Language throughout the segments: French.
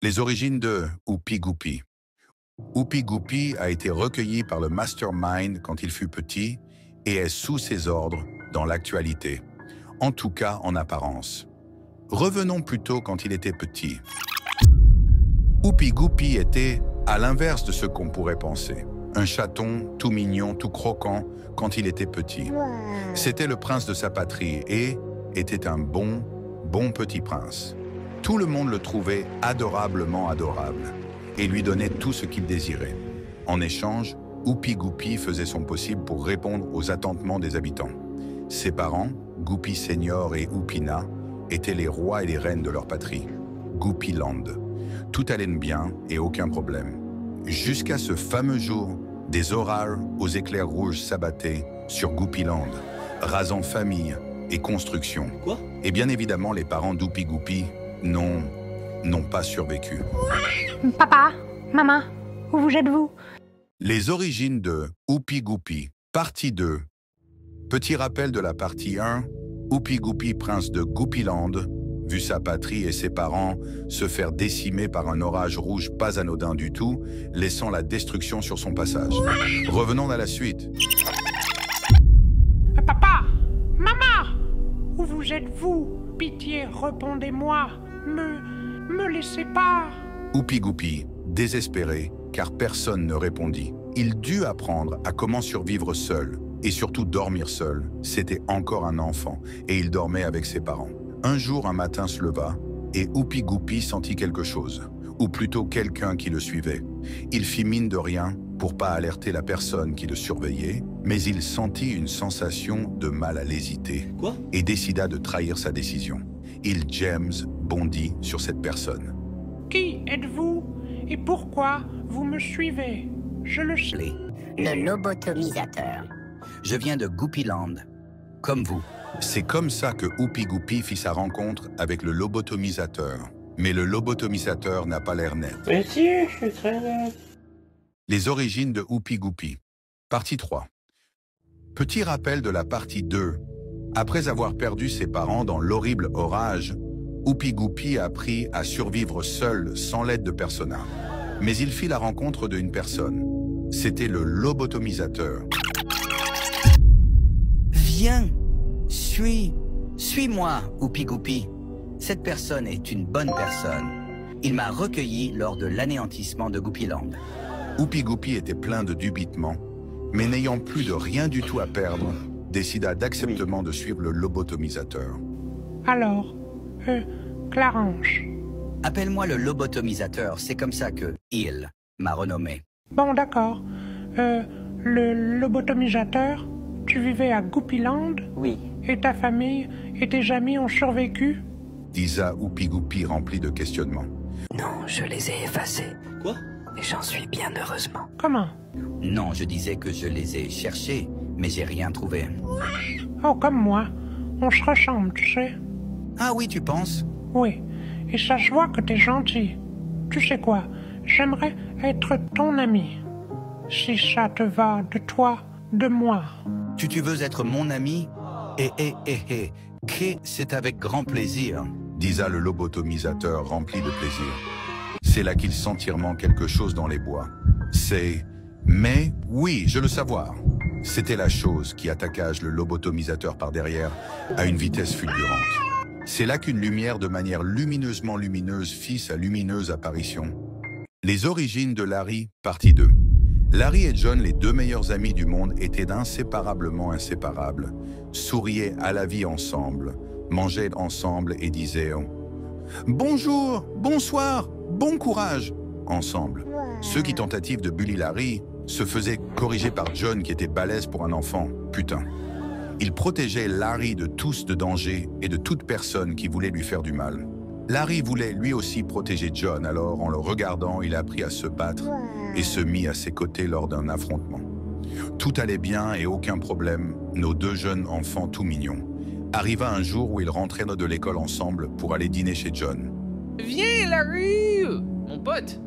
Les origines de Oupi Goupi. Oupi Goupi a été recueilli par le Mastermind quand il fut petit et est sous ses ordres dans l'actualité, en tout cas en apparence. Revenons plutôt quand il était petit. Oupi Goupi était à l'inverse de ce qu'on pourrait penser. Un chaton tout mignon, tout croquant quand il était petit. C'était le prince de sa patrie et était un bon petit prince. Tout le monde le trouvait adorablement adorable et lui donnait tout ce qu'il désirait. En échange, Oupi Goupi faisait son possible pour répondre aux attentements des habitants. Ses parents, Goupi Senior et Oupina, étaient les rois et les reines de leur patrie, Goupiland. Tout allait bien et aucun problème. Jusqu'à ce fameux jour, des orages aux éclairs rouges s'abattaient sur Goupiland, rasant famille et construction. Quoi? Et bien évidemment, les parents d'Oupi Goupi n'ont pas survécu. Papa, maman, où vous êtes-vous? Les origines de Oupi Goupi, partie 2. Petit rappel de la partie 1, Oupi Goupi, prince de Goupiland, vu sa patrie et ses parents se faire décimer par un orage rouge pas anodin du tout, laissant la destruction sur son passage. Revenons à la suite. Papa, maman, où vous êtes-vous? Pitié, répondez-moi. Me laissez pas. Oupi Goupi, désespéré, car personne ne répondit. Il dut apprendre à comment survivre seul, et surtout dormir seul. C'était encore un enfant, et il dormait avec ses parents. Un jour, un matin se leva, et Oupi Goupi sentit quelque chose, ou plutôt quelqu'un qui le suivait. Il fit mine de rien pour pas alerter la personne qui le surveillait, mais il sentit une sensation de mal à l'hésiter, Quoi? et décida de trahir sa décision. James bondit sur cette personne. Qui êtes-vous? Et pourquoi vous me suivez? Je le sais. Le lobotomisateur. Je viens de Goupiland, comme vous. C'est comme ça que Oupi Goupi fit sa rencontre avec le lobotomisateur. Mais le lobotomisateur n'a pas l'air net. Mais si, je suis très net. Les origines de Oupi Goupi. Partie 3. Petit rappel de la partie 2. Après avoir perdu ses parents dans l'horrible orage, Oupi Goupi a appris à survivre seul, sans l'aide de persona. Mais il fit la rencontre d'une personne. C'était le lobotomisateur. Viens, suis-moi, Oupi Goupi. Cette personne est une bonne personne. Il m'a recueilli lors de l'anéantissement de Goupiland. Oupi Goupi était plein de dubitement, mais n'ayant plus de rien du tout à perdre, décida d'acceptement de suivre le lobotomisateur. Alors, Clarence. Appelle-moi le lobotomisateur, c'est comme ça que il m'a renommé. Bon, d'accord. Le lobotomisateur, tu vivais à Goupiland? Oui. Et ta famille et tes amis ont survécu? Disa Oupi Goupi rempli de questionnements. Non, je les ai effacés. Quoi? Et j'en suis bien heureusement. Comment? Non, je disais que je les ai cherchés, mais j'ai rien trouvé. Oh, comme moi. On se ressemble, tu sais. Ah oui, tu penses? Oui. Et ça se voit que t'es gentil. Tu sais quoi? J'aimerais être ton ami. Si ça te va de toi, de moi. Tu veux être mon ami? C'est avec grand plaisir. Disa le lobotomisateur rempli de plaisir. C'est là qu'il sent quelque chose dans les bois. Mais oui, je le savoir. C'était la chose qui attaquage le lobotomisateur par derrière à une vitesse fulgurante. C'est là qu'une lumière de manière lumineusement lumineuse fit sa lumineuse apparition. Les origines de Larry, partie 2. Larry et John, les deux meilleurs amis du monde, étaient inséparablement inséparables, souriaient à la vie ensemble, mangeaient ensemble et disaient « Bonjour, bonsoir, bon courage !» ensemble. Ceux qui tentative de bully Larry se faisaient corriger par John qui était balèze pour un enfant, putain. Il protégeait Larry de tous de danger et de toute personne qui voulait lui faire du mal. Larry voulait lui aussi protéger John, alors en le regardant, il apprit à se battre et se mit à ses côtés lors d'un affrontement. Tout allait bien et aucun problème, nos deux jeunes enfants tout mignons. Arriva un jour où ils rentraient de l'école ensemble pour aller dîner chez John. Viens, Larry! Mon pote,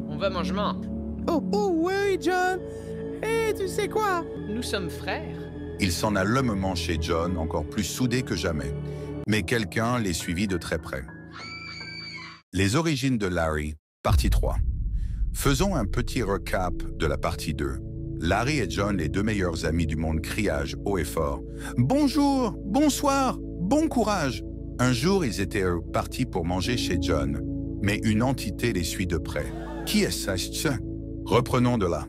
on va manger main. Oh ouais, John! Hé, tu sais quoi? Nous sommes frères. Ils s'en allèrent lumement chez John, encore plus soudés que jamais. Mais quelqu'un les suivit de très près. Les origines de Larry, Partie 3. Faisons un petit recap de la partie 2. Larry et John, les deux meilleurs amis du monde, criage haut et fort. Bonjour, bonsoir, bon courage. Un jour, ils étaient partis pour manger chez John, mais une entité les suit de près. Qui est-ce? Reprenons de là.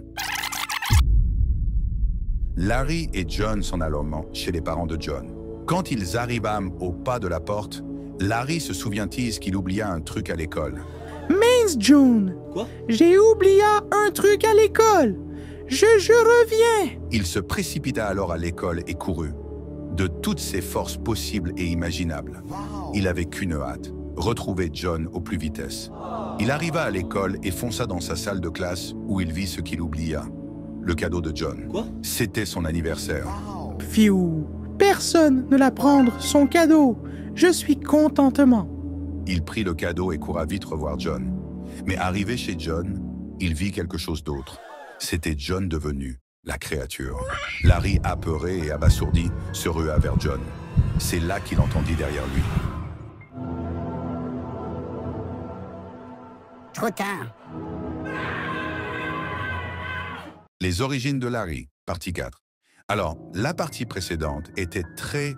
Larry et John sont alors chez les parents de John. Quand ils arrivent au pas de la porte, Larry se souvient-il qu'il oublia un truc à l'école. Mince, John. Quoi? J'ai oublié un truc à l'école. Je reviens. Il se précipita alors à l'école et courut. De toutes ses forces possibles et imaginables. Il avait qu'une hâte, retrouver John au plus vitesse. Il arriva à l'école et fonça dans sa salle de classe où il vit ce qu'il oublia. Le cadeau de John. Quoi? C'était son anniversaire. Fiou, personne ne l'a prendre son cadeau. Je suis contentement. Il prit le cadeau et courut vite revoir John. Mais arrivé chez John, il vit quelque chose d'autre. C'était John devenu la créature. Larry, apeuré et abasourdi, se rua vers John. C'est là qu'il entendit derrière lui. Trop tard. Les origines de Larry, partie 4. Alors, la partie précédente était très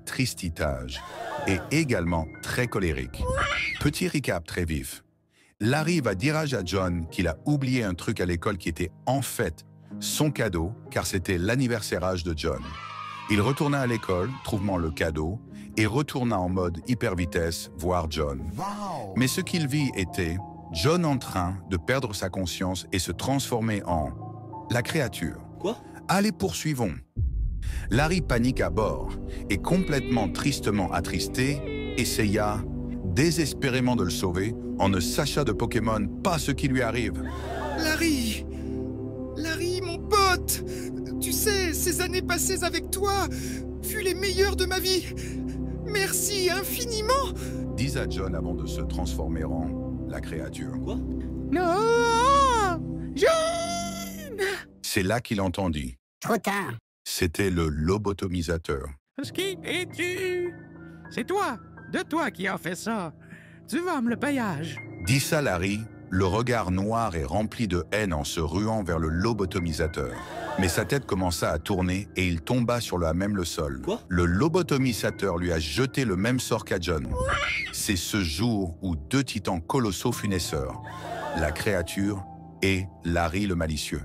tristitage et également très colérique. Petit recap très vif. Larry va dire à John qu'il a oublié un truc à l'école qui était en fait son cadeau, car c'était l'anniversaire de John. Il retourna à l'école, trouvant le cadeau, et retourna en mode hyper vitesse voir John. Mais ce qu'il vit était John en train de perdre sa conscience et se transformer en la créature. Quoi? Allez, poursuivons. Larry panique à bord et complètement tristement attristé, essaya désespérément de le sauver en ne sachant de Pokémon pas ce qui lui arrive. Larry, mon pote, tu sais, ces années passées avec toi furent les meilleures de ma vie. Merci infiniment. Dis à John avant de se transformer en la créature. Quoi? Non, John. C'est là qu'il entendit. Trop tard. C'était le lobotomisateur. Qui es-tu? C'est toi, de toi qui as fait ça. Tu vas me le payage. Dit ça Larry, le regard noir et rempli de haine en se ruant vers le lobotomisateur. Mais sa tête commença à tourner et il tomba sur le sol. Quoi? Le lobotomisateur lui a jeté le même sort qu'à John. C'est ce jour où deux titans colossaux furent naisseurs, la créature et Larry le malicieux.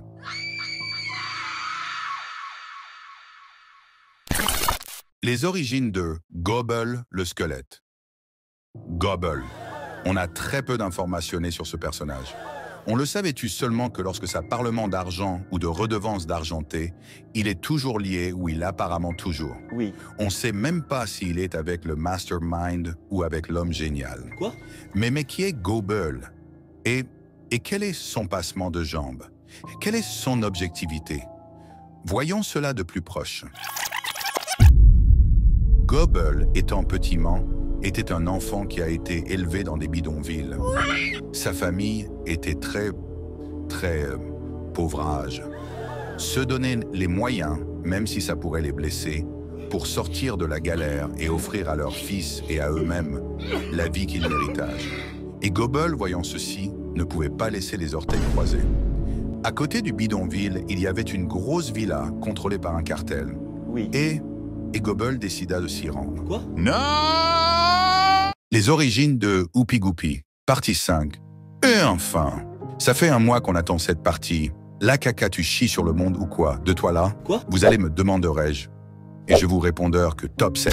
Les origines de Gobble le squelette. Gobble. On a très peu d'informations sur ce personnage. On le savait-tu seulement que lorsque ça parlement d'argent ou de redevance d'argenté, il est toujours lié ou il apparemment toujours. Oui. On sait même pas s'il est avec le mastermind ou avec l'homme génial. Quoi? Mais qui est Gobble? Et quel est son passement de jambes? Quelle est son objectivité? Voyons cela de plus proche. Gobble, étant petiment, était un enfant qui a été élevé dans des bidonvilles. Sa famille était très pauvrage. Se donner les moyens, même si ça pourrait les blesser, pour sortir de la galère et offrir à leurs fils et à eux-mêmes la vie qu'ils méritage. Et Gobble, voyant ceci, ne pouvait pas laisser les orteils croisés. À côté du bidonville, il y avait une grosse villa contrôlée par un cartel. Oui. Et Gobble décida de s'y rendre. Quoi? Non! Les origines de Oupi Goupi, partie 5. Et enfin, ça fait un mois qu'on attend cette partie. La caca, tu chies sur le monde ou quoi? De toi là? Quoi? Vous allez me demanderai-je. Et je vous répondeur que top 7.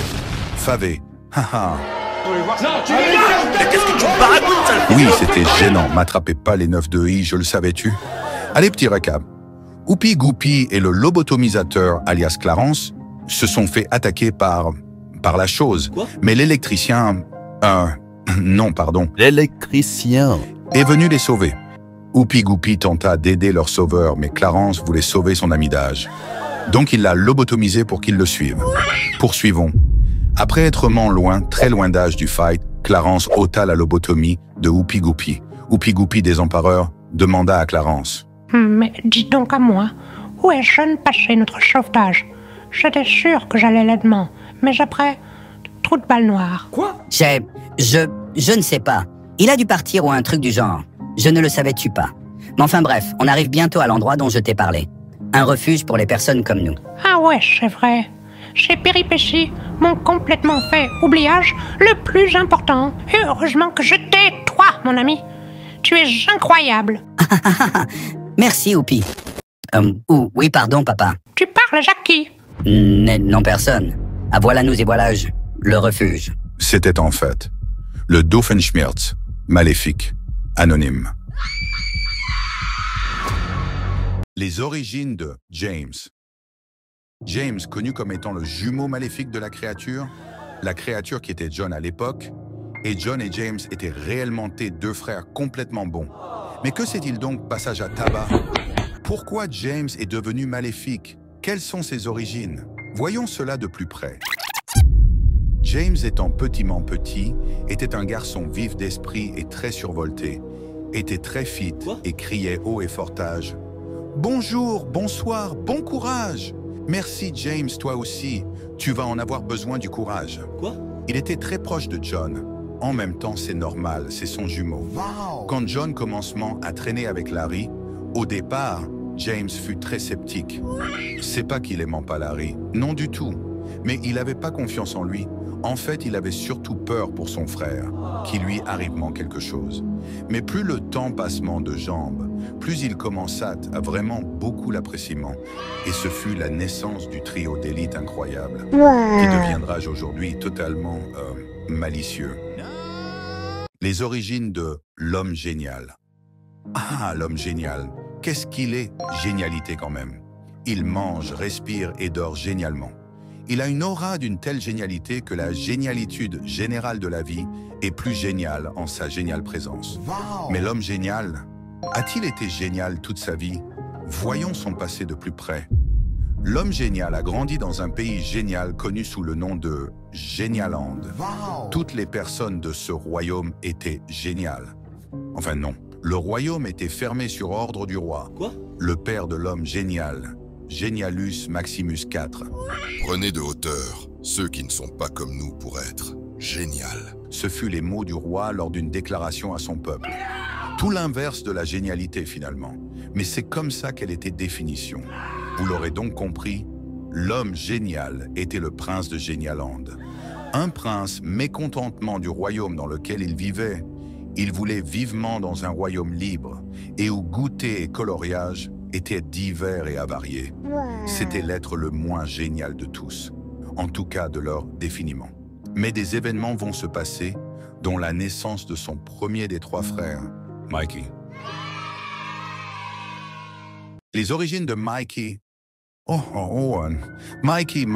Favé. Haha. Oui, c'était gênant. M'attrapez pas les 9 de I, je le savais-tu? Allez, petit récap. Oupi Goupi et le lobotomisateur, alias Clarence, se sont fait attaquer par la chose. Quoi? Mais l'électricien... non, pardon. L'électricien Est venu les sauver. Oupi Goupi tenta d'aider leur sauveur, mais Clarence voulait sauver son ami d'âge. Donc il l'a lobotomisé pour qu'il le suive. Poursuivons. Après être loin, très loin d'âge du fight, Clarence ôta la lobotomie de Oupi Goupi. Oupi Goupi, désempareur, demanda à Clarence. Mais dis donc à moi, où est Jeune passé notre sauvetage? J'étais sûr que j'allais là-dedans, mais après, trou de balle noire. Quoi? Je ne sais pas. Il a dû partir ou un truc du genre. Je ne le savais-tu pas. Mais enfin bref, on arrive bientôt à l'endroit dont je t'ai parlé. Un refuge pour les personnes comme nous. Ah ouais, c'est vrai. Ces péripéties m'ont complètement fait oubliage le plus important. Et heureusement que je t'ai, toi, mon ami. Tu es incroyable. Merci, Oupi. Oui, pardon, papa. Tu parles à qui? Non, personne. Ah, voilà nous et voilà le refuge. C'était en fait le Doofenshmirtz, maléfique, anonyme. Les origines de James. James, connu comme étant le jumeau maléfique de la créature qui était John à l'époque, et John et James étaient réellement deux frères complètement bons. Mais que s'est-il donc passage à tabac? Pourquoi James est devenu maléfique? Quelles sont ses origines? Voyons cela de plus près. James étant petit, était un garçon vif d'esprit et très survolté, était très fit et criait haut et fortage. Bonjour, bonsoir, bon courage! Merci James, toi aussi. Tu vas en avoir besoin du courage. Quoi? Il était très proche de John. En même temps, c'est normal, c'est son jumeau. Wow. Quand John commencement à traîner avec Larry, au départ, James fut très sceptique. C'est pas qu'il aimait pas Larry, non du tout. Mais il n'avait pas confiance en lui. En fait, il avait surtout peur pour son frère, qu'il lui arrivement quelque chose. Mais plus le temps passement de jambes, plus il commença à vraiment beaucoup l'apprécier. Et ce fut la naissance du trio d'élite incroyable, qui deviendra aujourd'hui totalement malicieux. Les origines de l'homme génial. Ah, l'homme génial, qu'est-ce qu'il est? Génialité quand même. Il mange, respire et dort génialement. Il a une aura d'une telle génialité que la génialitude générale de la vie est plus géniale en sa géniale présence. Wow. Mais l'homme génial, a-t-il été génial toute sa vie? Voyons son passé de plus près. L'homme génial a grandi dans un pays génial connu sous le nom de Génialand. Wow. Toutes les personnes de ce royaume étaient géniales. Enfin non, le royaume était fermé sur ordre du roi. Quoi? Le père de l'homme génial, Genialus Maximus IV. Prenez de hauteur ceux qui ne sont pas comme nous pour être génial. Ce fut les mots du roi lors d'une déclaration à son peuple. Tout l'inverse de la génialité finalement. Mais c'est comme ça qu'elle était définition. Vous l'aurez donc compris, l'homme génial était le prince de Génialand. Un prince mécontentement du royaume dans lequel il vivait. Il voulait vivement dans un royaume libre et où goûter et coloriage étaient divers et avariés. C'était l'être le moins génial de tous, en tout cas de leur définiment. Mais des événements vont se passer, dont la naissance de son premier des trois frères, Mikey. Les origines de Mikey. Mikey.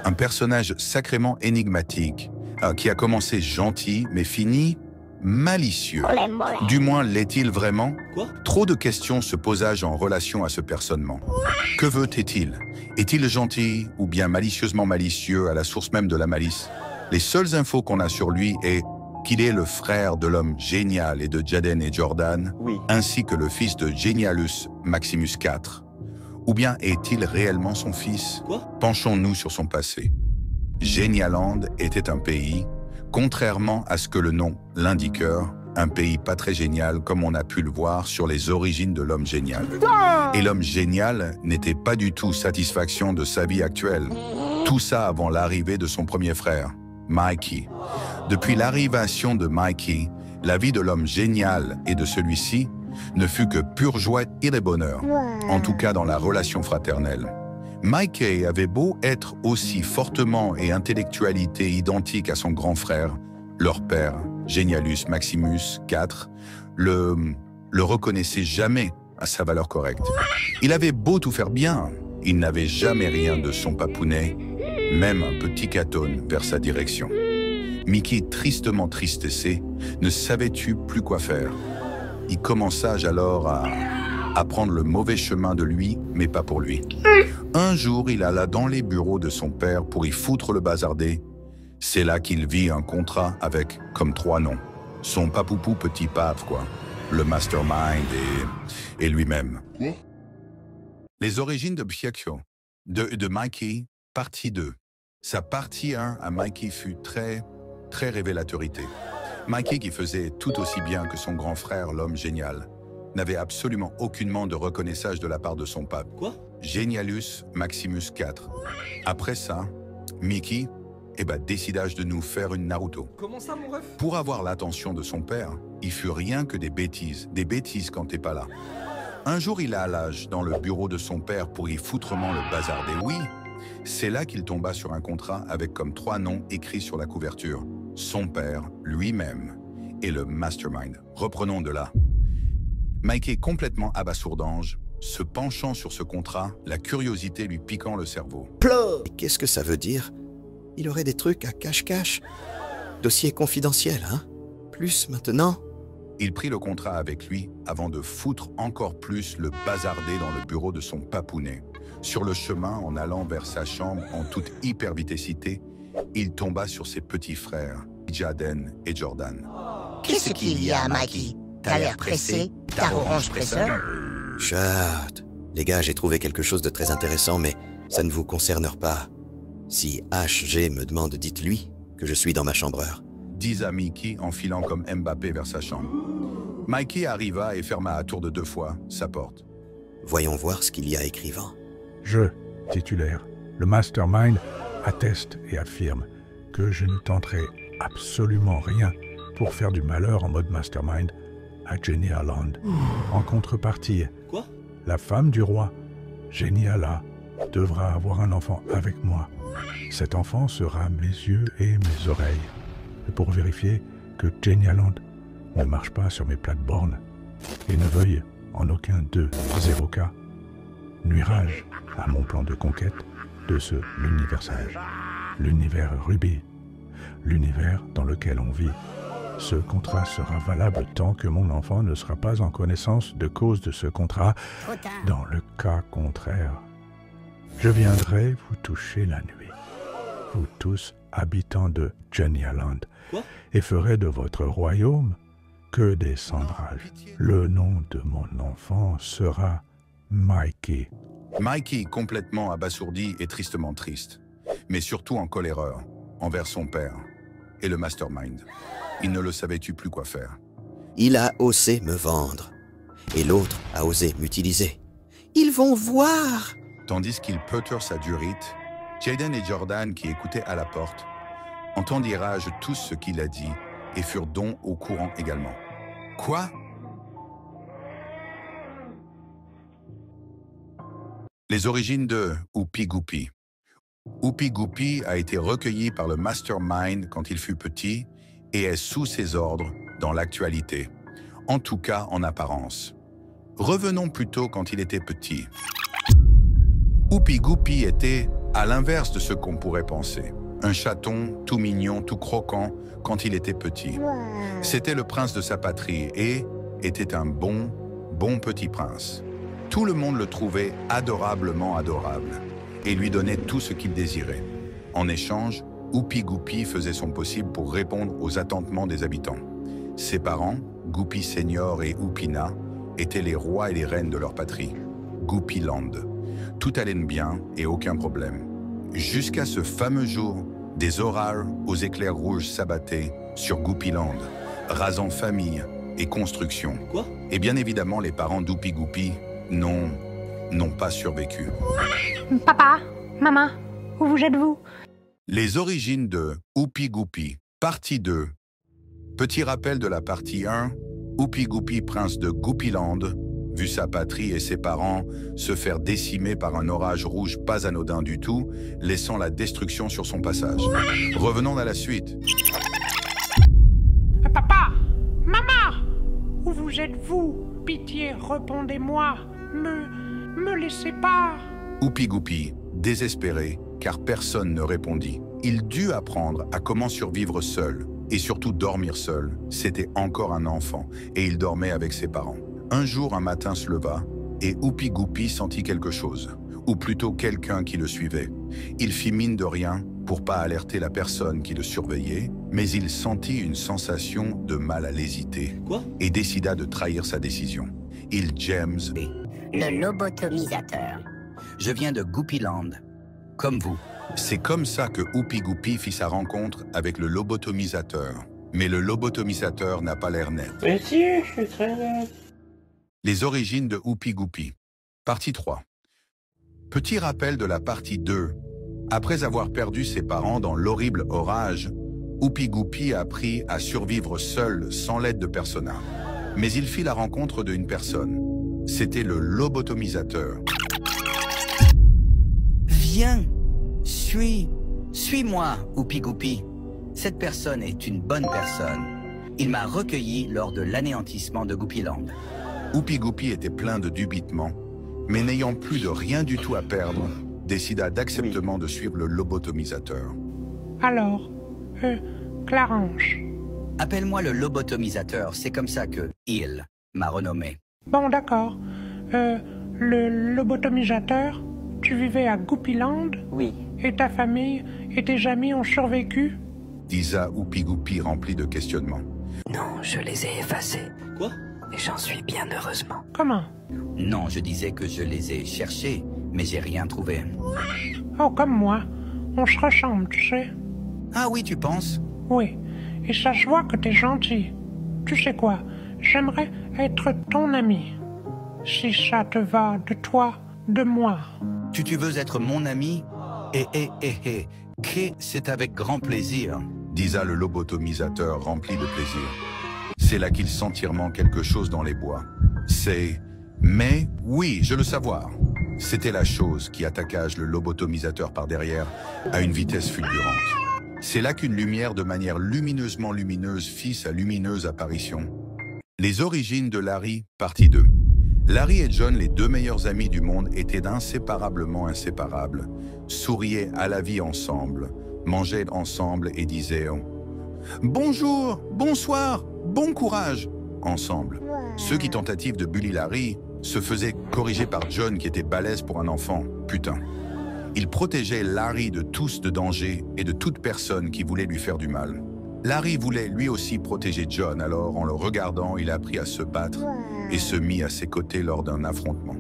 Un personnage sacrément énigmatique, qui a commencé gentil, mais fini malicieux. Du moins, l'est-il vraiment? Quoi? Trop de questions se posagent en relation à ce personnement. Que veut-il? Est-il gentil ou bien malicieusement malicieux à la source même de la malice? Les seules infos qu'on a sur lui est qu'il est le frère de l'homme génial et de Jaden et Jordan, ainsi que le fils de Genialus Maximus IV. Ou bien est-il réellement son fils? Penchons-nous sur son passé. Génialand était un pays, contrairement à ce que le nom l'indiqueur, un pays pas très génial comme on a pu le voir sur les origines de l'homme génial. Et l'homme génial n'était pas du tout satisfaction de sa vie actuelle. Tout ça avant l'arrivée de son premier frère, Mikey. Depuis l'arrivation de Mikey, la vie de l'homme génial et de celui-ci ne fut que pure joie et de bonheur, en tout cas dans la relation fraternelle. Mikey avait beau être aussi fortement et intellectualité identique à son grand frère, leur père, Genialus Maximus IV, le reconnaissait jamais à sa valeur correcte. Il avait beau tout faire bien, il n'avait jamais rien de son papounet, même un petit catone vers sa direction. Mickey, tristement tristessé, ne savait-tu plus quoi faire. Il commença alors à prendre le mauvais chemin de lui, mais pas pour lui. Un jour, il alla dans les bureaux de son père pour y foutre le bazardé. C'est là qu'il vit un contrat avec, comme 3 noms, son papoupou petit pape, quoi, le mastermind et lui-même. Les origines de Piakio, de Mikey, partie 2. Sa partie 1 à Mikey fut très révélatorité. Mikey, qui faisait tout aussi bien que son grand frère, l'homme génial, n'avait absolument aucunement de reconnaissance de la part de son pape. Quoi? Genialus Maximus IV. Après ça, Mickey décida de nous faire une Naruto. Comment ça, mon ref? Pour avoir l'attention de son père, il fut rien que des bêtises quand t'es pas là. Un jour, il allage dans le bureau de son père pour y foutrement le bazarder. Oui, c'est là qu'il tomba sur un contrat avec comme 3 noms écrits sur la couverture. Son père, lui-même, et le Mastermind. Reprenons de là. Mikey, complètement abasourdange, se penchant sur ce contrat, la curiosité lui piquant le cerveau. Qu'est-ce que ça veut dire? Il aurait des trucs à cache-cache. Dossier confidentiel, hein? Plus maintenant? Il prit le contrat avec lui avant de foutre encore plus le bazarder dans le bureau de son papounet. Sur le chemin, en allant vers sa chambre en toute hypervitessité, il tomba sur ses petits frères, Jaden et Jordan. Qu'est-ce qu'il y a, Mikey? T'as l'air pressé? T'as orange presseur? Chut. Les gars, j'ai trouvé quelque chose de très intéressant, mais ça ne vous concerne pas. Si HG me demande, dites-lui que je suis dans ma chambreur. Disa Mickey en filant comme Mbappé vers sa chambre. Mikey arriva et ferma à tour de 2 fois sa porte. Voyons voir ce qu'il y a écrivant. Je, titulaire, le Mastermind, atteste et affirme que je ne tenterai absolument rien pour faire du malheur en mode Mastermind à Jenny Holland. En contrepartie, Quoi? La femme du roi, Jenny Hala, devra avoir un enfant avec moi. Cet enfant sera mes yeux et mes oreilles. Et pour vérifier que Jenny Holland ne marche pas sur mes plates-bornes et ne veuille en aucun 0 cas nuirage à mon plan de conquête de ce l'universage, l'univers Ruby, l'univers dans lequel on vit. Ce contrat sera valable tant que mon enfant ne sera pas en connaissance de cause de ce contrat. Dans le cas contraire, je viendrai vous toucher la nuit, vous tous habitants de Jenny Holland, et ferai de votre royaume que des cendраges. Le nom de mon enfant sera Mikey. Mikey, complètement abasourdi et tristement triste, mais surtout en coléreur envers son père et le Mastermind. Il ne le savait-tu plus quoi faire. Il a osé me vendre, et l'autre a osé m'utiliser. Ils vont voir! Tandis qu'il peutre sa durite, Jaden et Jordan, qui écoutaient à la porte, entendirent tout ce qu'il a dit et furent donc au courant également. Quoi? Les origines de Oupi Goupy. Oupi Goupy a été recueilli par le Mastermind quand il fut petit et est sous ses ordres dans l'actualité, en tout cas en apparence. Revenons plutôt quand il était petit. Oupi Goupy était à l'inverse de ce qu'on pourrait penser. Un chaton tout mignon, tout croquant quand il était petit. C'était le prince de sa patrie et était un bon petit prince. Tout le monde le trouvait adorablement adorable et lui donnait tout ce qu'il désirait. En échange, Oupi Goupy faisait son possible pour répondre aux attentements des habitants. Ses parents, Goupy Senior et Oupina, étaient les rois et les reines de leur patrie, Goupyland. Tout allait bien et aucun problème. Jusqu'à ce fameux jour, des orages aux éclairs rouges s'abattaient sur Goupyland, rasant famille et construction. Quoi? Et bien évidemment, les parents d'Oupi Goupy n'ont pas survécu. Papa, maman, où vous êtes-vous? Les origines de Oupi Goupy, partie 2. Petit rappel de la partie 1, Oupi Goupy, prince de Goupyland, vu sa patrie et ses parents se faire décimer par un orage rouge pas anodin du tout, laissant la destruction sur son passage. Revenons à la suite. Papa, maman, où vous êtes-vous? Pitié, répondez-moi. Me laissez pas. Oupi Goupy, désespéré, car personne ne répondit. Il dut apprendre à comment survivre seul, et surtout dormir seul. C'était encore un enfant, et il dormait avec ses parents. Un jour, un matin se leva, et Oupi Goupy sentit quelque chose, ou plutôt quelqu'un qui le suivait. Il fit mine de rien pour pas alerter la personne qui le surveillait, mais il sentit une sensation de mal à l'hésiter, et décida de trahir sa décision. Il James... Le lobotomisateur. Je viens de Goupyland, comme vous. C'est comme ça que Oupi Goupy fit sa rencontre avec le lobotomisateur. Mais le lobotomisateur n'a pas l'air net. Mais si, je suis très net. Les origines de Oupi Goupi. Partie 3. Petit rappel de la partie 2. Après avoir perdu ses parents dans l'horrible orage, Oupi Goupi a appris à survivre seul, sans l'aide de Persona. Mais il fit la rencontre d'une personne. C'était le lobotomisateur. Viens, suis-moi, Oupi Goupi. Cette personne est une bonne personne. Il m'a recueilli lors de l'anéantissement de Goupiland. Oupi Goupi était plein de dubitement, mais n'ayant plus de rien du tout à perdre, décida d'acceptement de suivre le lobotomisateur. Alors, Clarange. Appelle-moi le lobotomisateur, c'est comme ça que il m'a renommé. Bon, d'accord. Le lobotomisateur, tu vivais à Goupiland? Oui. Et ta famille et tes amis ont survécu? Disa Oupi Goupi rempli de questionnements. Non, je les ai effacés. Quoi? Et j'en suis bien heureusement. Comment? Non, je disais que je les ai cherchés, mais j'ai rien trouvé. Oh, comme moi. On se ressemble, tu sais. Ah oui, tu penses? Oui. Et ça se voit que t'es gentil. Tu sais quoi? J'aimerais être ton ami. Si ça te va de toi, de moi. Tu veux être mon ami? C'est avec grand plaisir. Disa le lobotomisateur rempli de plaisir. C'est là qu'il sent quelque chose dans les bois. Mais oui, je le savoir. C'était la chose qui attaqua le lobotomisateur par derrière à une vitesse fulgurante. C'est là qu'une lumière de manière lumineusement lumineuse fit sa lumineuse apparition. Les origines de Larry, partie 2. Larry et John, les deux meilleurs amis du monde, étaient inséparablement inséparables, souriaient à la vie ensemble, mangeaient ensemble et disaient « Bonjour, bonsoir, bon courage !» ensemble. Ceux qui tentatives de bully Larry se faisaient corriger par John qui était balèze pour un enfant, putain. Il protégeait Larry de tous de danger et de toute personne qui voulait lui faire du mal. Larry voulait lui aussi protéger John, alors en le regardant, il apprit à se battre et se mit à ses côtés lors d'un affrontement.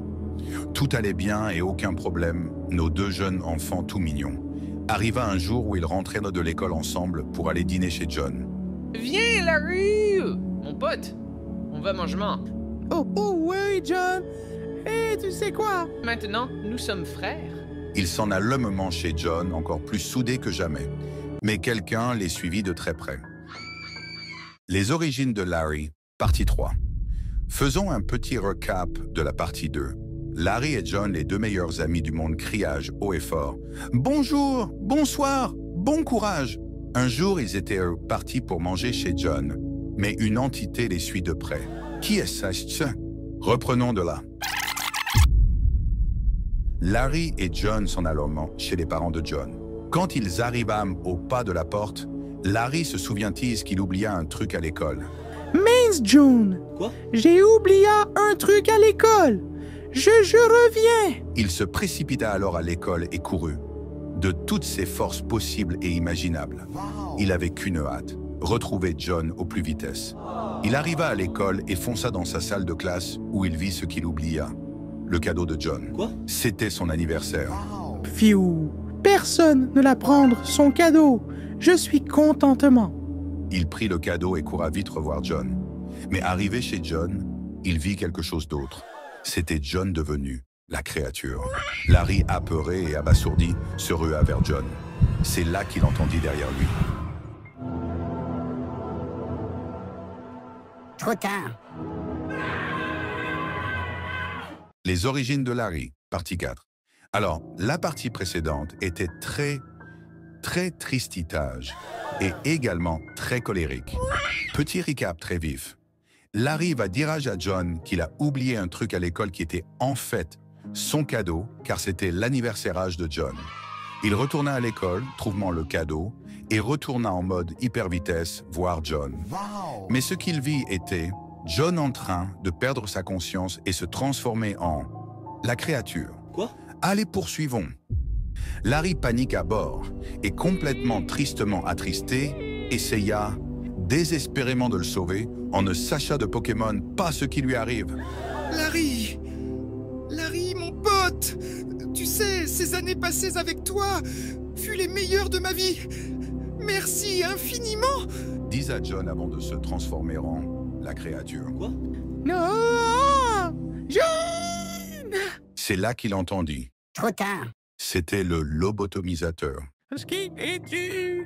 Tout allait bien et aucun problème, nos deux jeunes enfants tout mignons. Arriva un jour où ils rentraient de l'école ensemble pour aller dîner chez John. Viens, Larry! Mon pote, on va manger main. Oh ouais, John! Et tu sais quoi? Maintenant, nous sommes frères. Ils s'en allèrent lomement chez John, encore plus soudés que jamais. Mais quelqu'un les suivit de très près. Les origines de Larry, partie 3. Faisons un petit recap de la partie 2. Larry et John, les deux meilleurs amis du monde, criage haut et fort. « Bonjour, bonsoir, bon courage !» Un jour, ils étaient partis pour manger chez John, mais une entité les suit de près. Qui est ça? Reprenons de là. Larry et John s'en allèrent chez les parents de John. Quand ils arrivâment au pas de la porte, Larry se souvient-il qu'il oublia un truc à l'école. « Mince, John! Quoi? J'ai oublié un truc à l'école! Je reviens! » Il se précipita alors à l'école et courut. De toutes ses forces possibles et imaginables. Il avait qu'une hâte, retrouver John au plus vitesse. Il arriva à l'école et fonça dans sa salle de classe où il vit ce qu'il oublia. Le cadeau de John. Quoi? C'était son anniversaire. Fiou! Personne ne l'a prendre son cadeau! Je suis contentement! Il prit le cadeau et courut vite revoir John. Mais arrivé chez John, il vit quelque chose d'autre. C'était John devenu la créature. Larry, apeuré et abasourdi, se rua vers John. C'est là qu'il entendit derrière lui. Trop tard. Les origines de Larry, partie 4. Alors, la partie précédente était très tristitage et également très colérique. Petit recap très vif. Larry va dire à John qu'il a oublié un truc à l'école qui était en fait son cadeau, car c'était l'anniversaire de John. Il retourna à l'école, trouvant le cadeau, et retourna en mode hyper vitesse voir John. Mais ce qu'il vit était John en train de perdre sa conscience et se transformer en la créature. Quoi? Allez, poursuivons. Larry panique à bord et complètement tristement attristé, essaya désespérément de le sauver en ne sachant de Pokémon pas ce qui lui arrive. Larry, mon pote! Tu sais, ces années passées avec toi furent les meilleures de ma vie. Merci infiniment. Dis à John avant de se transformer en la créature. Quoi? Non, John! C'est là qu'il entendit. Trop tard. C'était le lobotomisateur. Qui es-tu?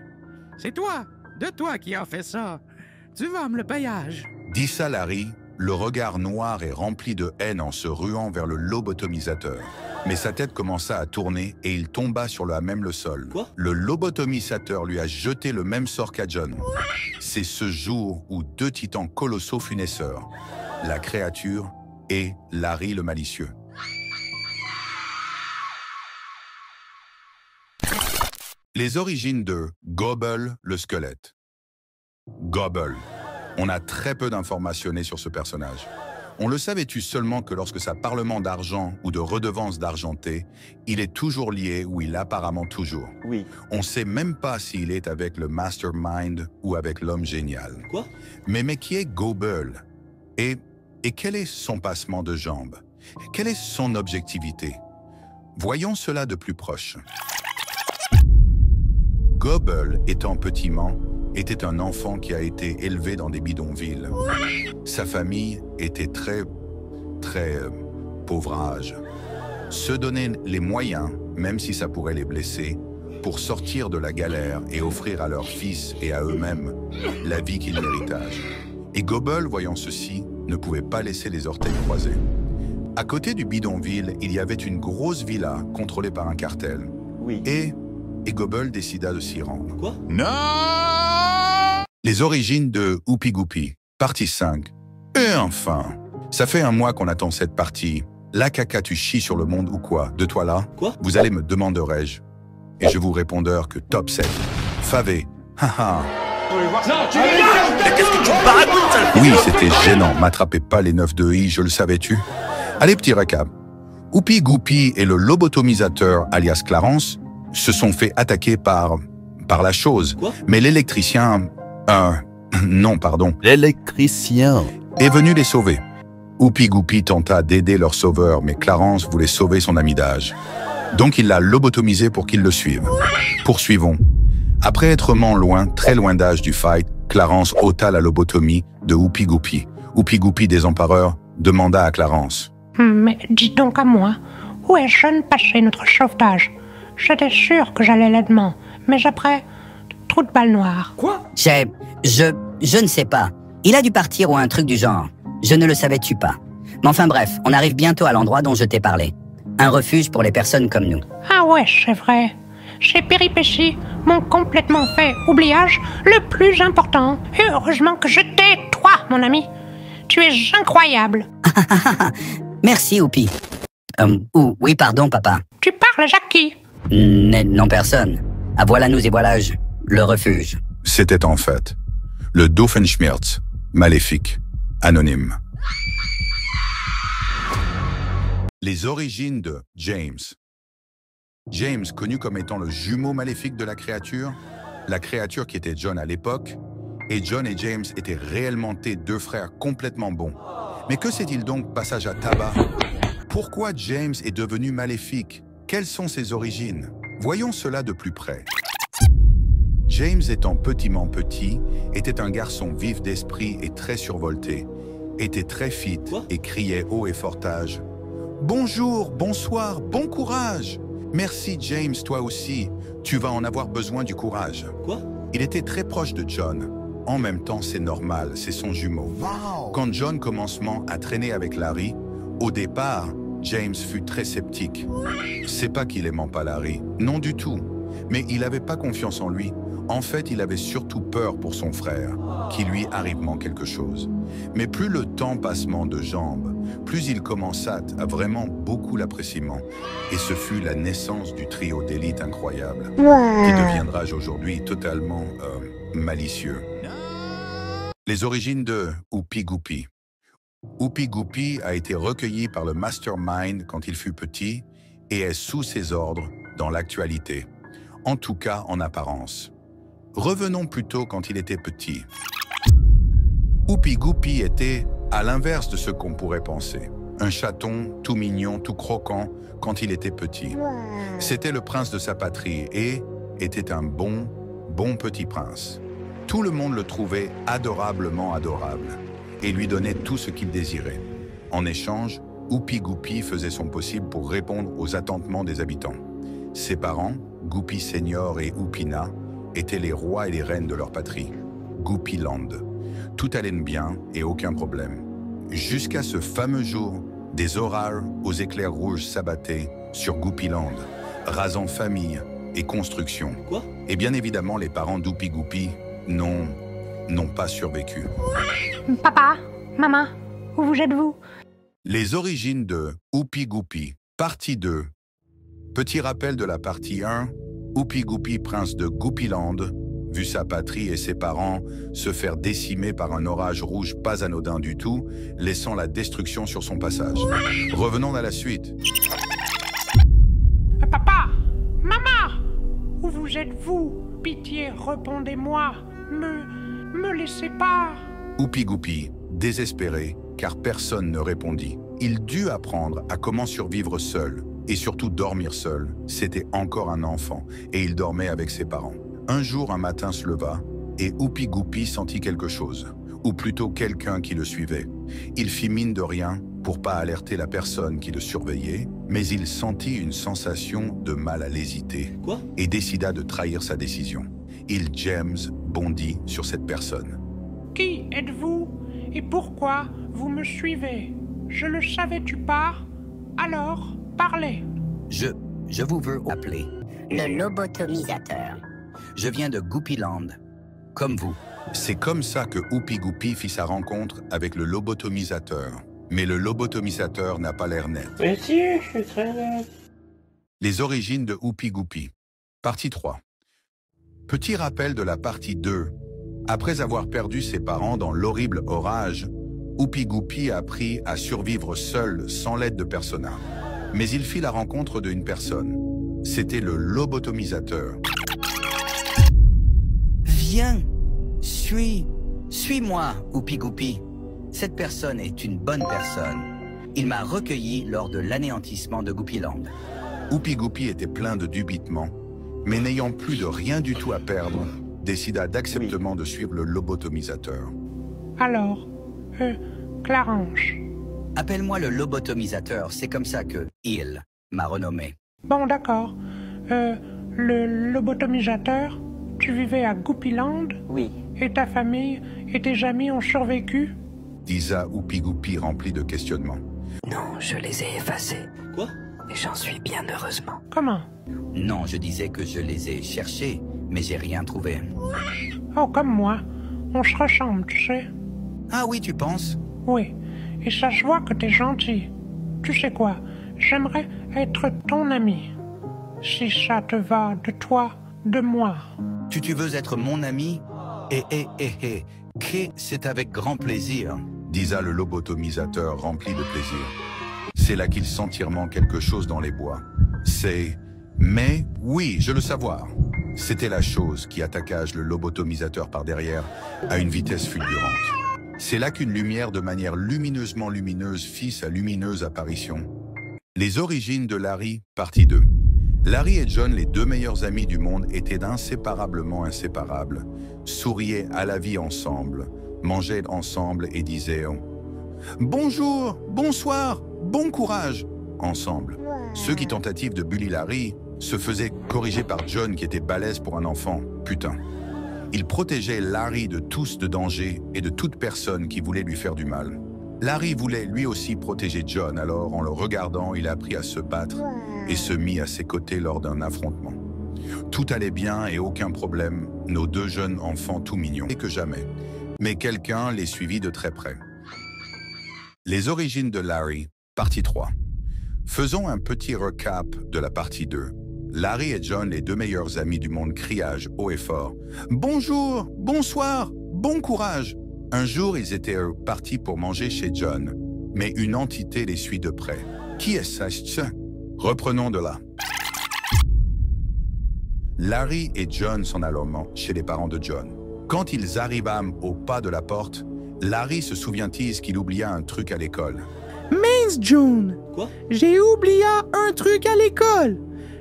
C'est toi, de toi qui as fait ça. Tu vas me le payage. Dit ça Larry, le regard noir et rempli de haine en se ruant vers le lobotomisateur. Mais sa tête commença à tourner et il tomba sur le sol. Quoi? Le lobotomisateur lui a jeté le même sort qu'à John. C'est ce jour où deux titans colossaux fut naisseurs, la créature et Larry le malicieux. Les origines de Gobble le squelette. Gobble. On a très peu d'informations sur ce personnage. On le savait-tu seulement que lorsque ça parlement d'argent ou de redevance d'argenté, il est toujours lié ou il apparemment toujours. Oui. On sait même pas s'il est avec le mastermind ou avec l'homme génial. Quoi? Mais qui est Gobble? Et quel est son passement de jambes? Quelle est son objectivité? Voyons cela de plus proche. Gobble, étant petiment, était un enfant qui a été élevé dans des bidonvilles. Sa famille était très pauvrage. Se donner les moyens, même si ça pourrait les blesser, pour sortir de la galère et offrir à leurs fils et à eux-mêmes la vie qu'ils méritent. Et Gobble, voyant ceci, ne pouvait pas laisser les orteils croisés. À côté du bidonville, il y avait une grosse villa contrôlée par un cartel. Oui. Et Gobble décida de s'y rendre. Quoi? Non! Les origines de Oupi Goupi, partie 5. Et enfin, ça fait un mois qu'on attend cette partie. La caca, tu chies sur le monde ou quoi? De toi là? Quoi? Vous allez me demanderai-je. Et je vous répondeur que top 7. Favé. Haha. Oui, c'était gênant. M'attrapez pas les 9 de I, je le savais-tu? Allez, petit récap. Oupi Goupi et le lobotomisateur, alias Clarence, se sont fait attaquer par la chose. Quoi? Mais l'électricien... non, pardon. L'électricien est venu les sauver. Oupi Goupi tenta d'aider leur sauveur, mais Clarence voulait sauver son ami d'âge. Donc il l'a lobotomisé pour qu'il le suive. Poursuivons. Après être loin, très loin d'âge du fight, Clarence ôta la lobotomie de Oupi Goupi. Oupi Goupi, désempareur, demanda à Clarence. Mais dis donc à moi, où est John passé notre sauvetage? J'étais sûr que j'allais l'aidement, mais après, trou de balle noire. Quoi? Je ne sais pas. Il a dû partir ou un truc du genre. Je ne le savais-tu pas. Mais enfin bref, on arrive bientôt à l'endroit dont je t'ai parlé. Un refuge pour les personnes comme nous. Ah ouais, c'est vrai. Ces péripéties m'ont complètement fait oubliage le plus important. Et heureusement que je t'ai, toi, mon ami. Tu es incroyable. Merci, Oupi. Oui, pardon, papa. Tu parles à qui? Non, personne. Ah, voilà nous et voilà le refuge. C'était en fait le Doofenshmirtz, maléfique, anonyme. Les origines de James. James, connu comme étant le jumeau maléfique de la créature qui était John à l'époque, et John et James étaient réellement deux frères complètement bons. Mais que c'est-il donc, passage à tabac? Pourquoi James est devenu maléfique? Quelles sont ses origines? Voyons cela de plus près. James, étant petit, était un garçon vif d'esprit et très survolté, était très fit et criait haut et fortage. « Bonjour, bonsoir, bon courage! Merci James, toi aussi, tu vas en avoir besoin du courage. » Quoi? Il était très proche de John. En même temps, c'est normal, c'est son jumeau. Wow. Quand John commencement à traîner avec Larry, au départ, James fut très sceptique. C'est pas qu'il aimait pas Larry, non du tout. Mais il n'avait pas confiance en lui. En fait, il avait surtout peur pour son frère, qu'il lui arrivement quelque chose. Mais plus le temps passement de jambes, plus il commença à vraiment beaucoup l'appréciement. Et ce fut la naissance du trio d'élite incroyable, qui deviendra aujourd'hui totalement malicieux. Les origines de Oupi Goupi. Oupi Goupi a été recueilli par le Mastermind quand il fut petit et est sous ses ordres dans l'actualité, en tout cas en apparence. Revenons plutôt quand il était petit. Oupi Goupi était à l'inverse de ce qu'on pourrait penser. Un chaton tout mignon, tout croquant quand il était petit. C'était le prince de sa patrie et était un bon petit prince. Tout le monde le trouvait adorablement adorable et lui donnait tout ce qu'il désirait. En échange, Oupi Goupi faisait son possible pour répondre aux attentements des habitants. Ses parents, Goupi Senior et Oupina, étaient les rois et les reines de leur patrie, Goupiland. Tout allait bien et aucun problème. Jusqu'à ce fameux jour, des orages aux éclairs rouges s'abattaient sur Goupiland, rasant famille et construction. Quoi? Et bien évidemment, les parents d'Oupi Goupi n'ont pas survécu. Papa, maman, où vous êtes-vous? Les origines de Oupi Goupi, partie 2. Petit rappel de la partie 1, Oupi Goupi, prince de Goupiland, vu sa patrie et ses parents se faire décimer par un orage rouge pas anodin du tout, laissant la destruction sur son passage. Revenons à la suite. Papa, maman, où vous êtes-vous? Pitié, répondez-moi. Me laissez pas. Oupi Goupi, désespéré, car personne ne répondit. Il dut apprendre à comment survivre seul, et surtout dormir seul. C'était encore un enfant, et il dormait avec ses parents. Un jour, un matin se leva, et Oupi Goupi sentit quelque chose, ou plutôt quelqu'un qui le suivait. Il fit mine de rien pour pas alerter la personne qui le surveillait, mais il sentit une sensation de mal à l'hésiter, et décida de trahir sa décision. James bondit sur cette personne. Qui êtes-vous et pourquoi vous me suivez? Je le savais-tu pas? Alors, parlez. Je vous veux appeler le lobotomisateur. Je viens de Goupiland, comme vous. C'est comme ça que Oupi Goupi fit sa rencontre avec le lobotomisateur. Mais le lobotomisateur n'a pas l'air net. Mais si, je suis très net. Les origines de Oupi Goupi. Partie 3. Petit rappel de la partie 2. Après avoir perdu ses parents dans l'horrible orage, Oupi Goupi a appris à survivre seul, sans l'aide de personne. Mais il fit la rencontre d'une personne. C'était le lobotomisateur. Viens, suis-moi, Oupi Goupi. Cette personne est une bonne personne. Il m'a recueilli lors de l'anéantissement de Goupiland. Oupi Goupi était plein de dubitement, mais n'ayant plus de rien du tout à perdre, décida d'acceptement de suivre le lobotomisateur. Alors, Clarence. Appelle-moi le lobotomisateur, c'est comme ça que il m'a renommé. Bon, d'accord. Le lobotomisateur, tu vivais à Goupiland? Oui. Et ta famille et tes amis ont survécu? Disa Oupi Goupi rempli de questionnements. Non, je les ai effacés. Quoi? Et j'en suis bien heureusement. Comment? Non, je disais que je les ai cherchés, mais j'ai rien trouvé. Oh, comme moi. On se ressemble, tu sais. Ah oui, tu penses? Oui. Et ça se voit que t'es gentil. Tu sais quoi? J'aimerais être ton ami. Si ça te va de toi, de moi. Tu veux être mon ami? C'est avec grand plaisir. Disa le lobotomisateur rempli de plaisir. C'est là qu'il sent quelque chose dans les bois. Mais oui, je le savoir. C'était la chose qui attaqua le lobotomisateur par derrière à une vitesse fulgurante. C'est là qu'une lumière de manière lumineusement lumineuse fit sa lumineuse apparition. Les origines de Larry, partie 2. Larry et John, les deux meilleurs amis du monde, étaient inséparablement inséparables, souriaient à la vie ensemble, mangeaient ensemble et disaient « Bonjour, bonsoir, bon courage !» ensemble. Ceux qui tentatives de bully Larry se faisaient corriger par John qui était balèze pour un enfant, putain. Il protégeait Larry de tous de danger et de toute personne qui voulait lui faire du mal. Larry voulait lui aussi protéger John, alors en le regardant, il a appris à se battre et se mit à ses côtés lors d'un affrontement. Tout allait bien et aucun problème, nos deux jeunes enfants tout mignons, et que jamais. Mais quelqu'un les suivit de très près. Les origines de Larry, partie 3. Faisons un petit recap de la partie 2. Larry et John, les deux meilleurs amis du monde, criage haut et fort. « Bonjour, bonsoir, bon courage !» Un jour, ils étaient partis pour manger chez John, mais une entité les suit de près. Qui est-ce? Reprenons de là. Larry et John s'en allèrent chez les parents de John. Quand ils arrivèrent au pas de la porte, Larry se souvient-il qu'il oublia un truc à l'école. Mince, John! Quoi? J'ai oublié un truc à l'école!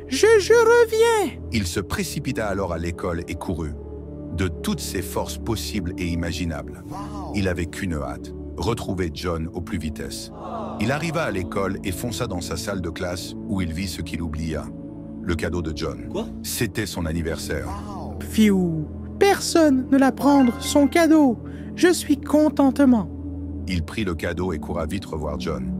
Je reviens! Il se précipita alors à l'école et courut. de toutes ses forces possibles et imaginables. Il avait qu'une hâte, retrouver John au plus vitesse. Il arriva à l'école et fonça dans sa salle de classe où il vit ce qu'il oublia. Le cadeau de John. C'était son anniversaire. Fiou, personne ne l'a prendre son cadeau. Je suis contentement. Il prit le cadeau et courut vite revoir John.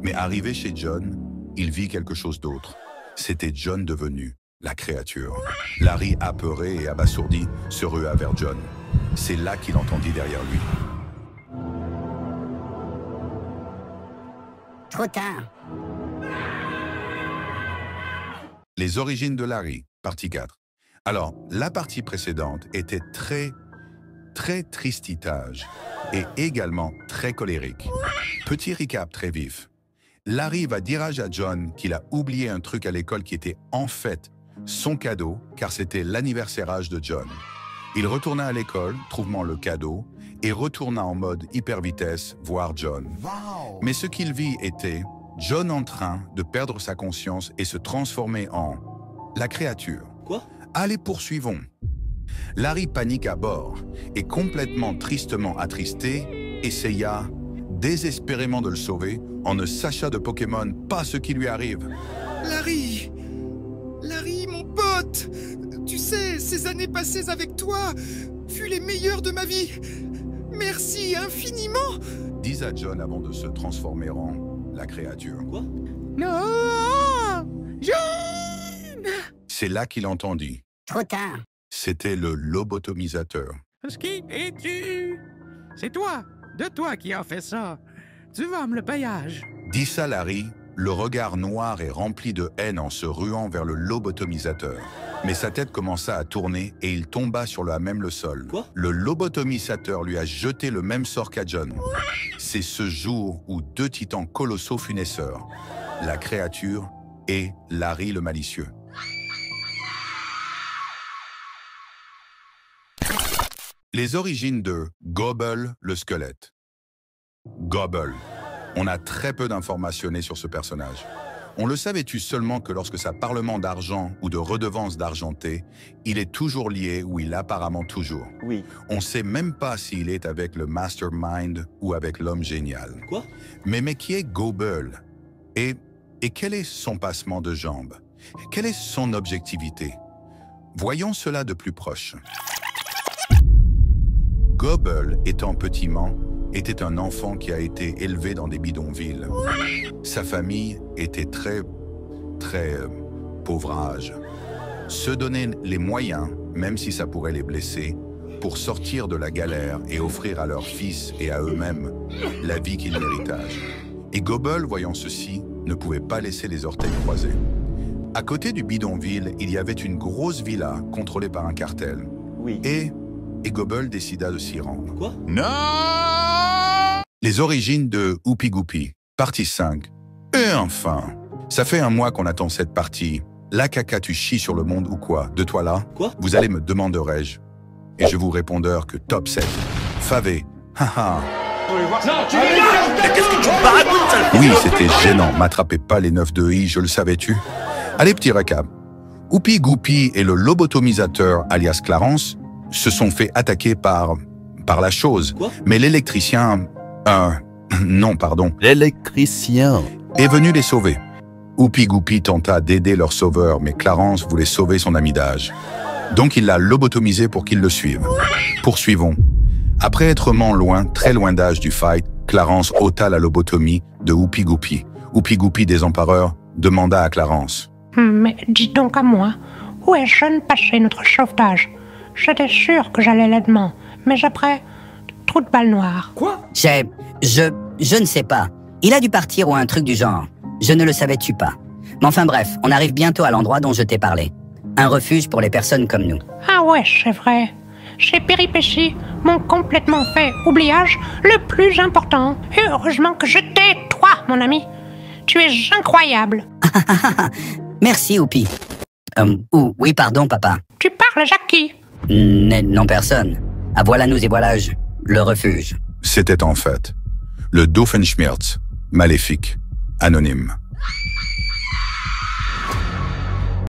Mais arrivé chez John, il vit quelque chose d'autre. C'était John devenu la créature. Larry, apeuré et abasourdi, se rua vers John. C'est là qu'il entendit derrière lui. Trop tard. Les origines de Larry, partie 4. Alors, la partie précédente était très tristitage et également très colérique. Petit recap très vif. Larry va dire à John qu'il a oublié un truc à l'école qui était en fait son cadeau, car c'était l'anniversaire de John. Il retourna à l'école, trouvant le cadeau, et retourna en mode hyper vitesse voir John. Mais ce qu'il vit était John en train de perdre sa conscience et se transformer en la créature. Quoi? Allez, poursuivons. Larry panique à bord et complètement tristement attristé, essaya désespérément de le sauver en ne sachant de Pokémon pas ce qui lui arrive. Larry! Larry, mon pote! Tu sais, ces années passées avec toi furent les meilleures de ma vie. Merci infiniment! Dis à John avant de se transformer en la créature. Quoi? Non! John! C'est là qu'il entendit. Trop tard. C'était le lobotomisateur. Qui es-tu? C'est toi, de toi qui as fait ça. Tu vas me le payage. Dit ça Larry, le regard noir et rempli de haine en se ruant vers le lobotomisateur. Mais sa tête commença à tourner et il tomba sur le sol. Quoi? Le lobotomisateur lui a jeté le même sort qu'à John. C'est ce jour où deux titans colossaux fut naisseurs, la créature et Larry le malicieux. Les origines de Gobble le squelette. Gobble. On a très peu d'informations sur ce personnage. On le savait-tu seulement que lorsque ça parlement d'argent ou de redevance d'argenté, il est toujours lié ou il apparemment toujours. Oui. On sait même pas s'il est avec le mastermind ou avec l'homme génial. Quoi? Mais qui est Gobble? Et quel est son passement de jambes? Quelle est son objectivité? Voyons cela de plus proche. Gobble, étant petiment, était un enfant qui a été élevé dans des bidonvilles. Sa famille était très pauvrage. Se donner les moyens, même si ça pourrait les blesser, pour sortir de la galère et offrir à leurs fils et à eux-mêmes la vie qu'ils méritage. Et Gobble, voyant ceci, ne pouvait pas laisser les orteils croisés. À côté du bidonville, il y avait une grosse villa contrôlée par un cartel. Oui. Et Gobble décida de s'y rendre. Quoi? Non! Les origines de Oupi Goupi, partie 5. Et enfin, ça fait un mois qu'on attend cette partie. La caca, tu chies sur le monde ou quoi? De toi là? Quoi? Vous allez me demanderai-je. Et je vous répondeur que top 7. Favé. Haha. Qu'est-ce que tu baragouines, sale? Oui, c'était gênant. M'attrapez pas les 9 de I, je le savais-tu? Allez, petit récap. Oupi Goupi et le lobotomisateur, alias Clarence, se sont fait attaquer par la chose. Quoi? Mais l'électricien... non, pardon. L'électricien est venu les sauver. Oupi Goupi tenta d'aider leur sauveur, mais Clarence voulait sauver son ami d'âge. Donc il l'a lobotomisé pour qu'il le suive. Poursuivons. Après être loin, très loin d'âge du fight, Clarence ôta la lobotomie de Oupi Goupi. Oupi Goupi, désempareur, demanda à Clarence. Mais dis donc à moi, où est John passé notre sauvetage? J'étais sûr que j'allais là-dedans, mais après, trou de balle noire. Quoi? Je ne sais pas. Il a dû partir ou un truc du genre. Je ne le savais-tu pas. Mais enfin bref, on arrive bientôt à l'endroit dont je t'ai parlé. Un refuge pour les personnes comme nous. Ah ouais, c'est vrai. Ces péripéties m'ont complètement fait oubliage le plus important. Et heureusement que je t'ai, toi, mon ami. Tu es incroyable. Merci, Oupi. Oui, pardon, papa. Tu parles à qui? Non, personne. Ah, voilà nous et voilà le refuge. C'était en fait le Doofenshmirtz, maléfique, anonyme.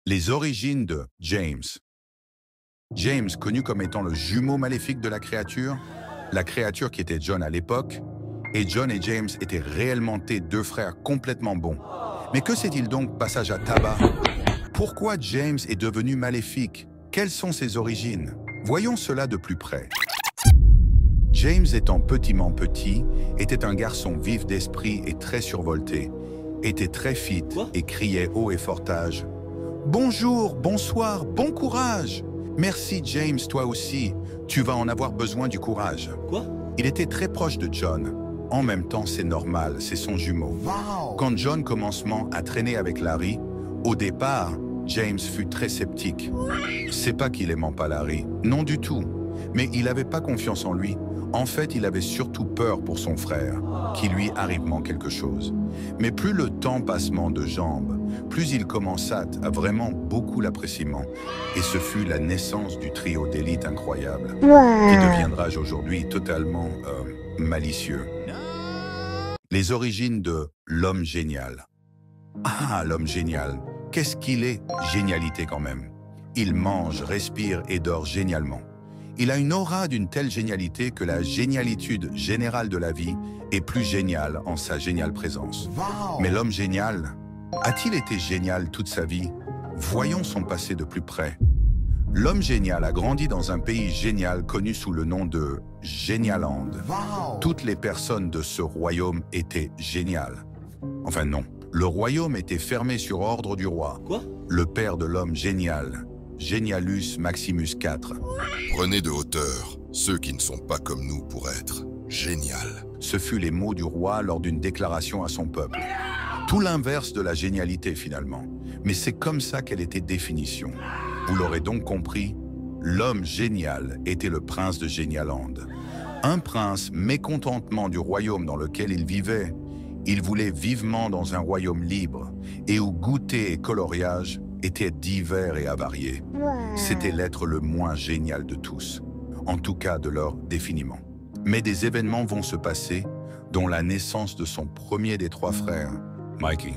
Les origines de James. James, connu comme étant le jumeau maléfique de la créature qui était John à l'époque, et John et James étaient réellement deux frères complètement bons. Mais que s'est-il donc passage à tabac? Pourquoi James est devenu maléfique? Quelles sont ses origines? Voyons cela de plus près. James étant petit, était un garçon vif d'esprit et très survolté, était très fit et criait haut et fortage. « Bonjour, bonsoir, bon courage! Merci James, toi aussi, tu vas en avoir besoin du courage. » Il était très proche de John. En même temps, c'est normal, c'est son jumeau. Quand John commencement à traîner avec Larry, au départ, James fut très sceptique. C'est pas qu'il aimait pas Larry, non du tout. Mais il n'avait pas confiance en lui. En fait, il avait surtout peur pour son frère, qu'il lui arrivement quelque chose. Mais plus le temps passement de jambes, plus il commença à vraiment beaucoup l'appréciement. Et ce fut la naissance du trio d'élite incroyable, qui deviendra aujourd'hui totalement malicieux. Les origines de l'homme génial. Ah, l'homme génial, qu'est-ce qu'il est? Génialité quand même. Il mange, respire et dort génialement. Il a une aura d'une telle génialité que la génialitude générale de la vie est plus géniale en sa géniale présence. Mais l'homme génial, a-t-il été génial toute sa vie? Voyons son passé de plus près. L'homme génial a grandi dans un pays génial connu sous le nom de Genialand. Toutes les personnes de ce royaume étaient géniales. Enfin non, le royaume était fermé sur ordre du roi, le père de l'homme génial, Genialus Maximus IV. Prenez de hauteur ceux qui ne sont pas comme nous pour être génial. Ce fut les mots du roi lors d'une déclaration à son peuple. Tout l'inverse de la génialité finalement, mais c'est comme ça qu'elle était définition. Vous l'aurez donc compris, l'homme génial était le prince de Genialand. Un prince mécontentement du royaume dans lequel il vivait. Il voulait vivement dans un royaume libre et où goûter et coloriage étaient divers et avariés. C'était l'être le moins génial de tous, en tout cas de leur définiment. Mais des événements vont se passer, dont la naissance de son premier des trois frères, Mikey.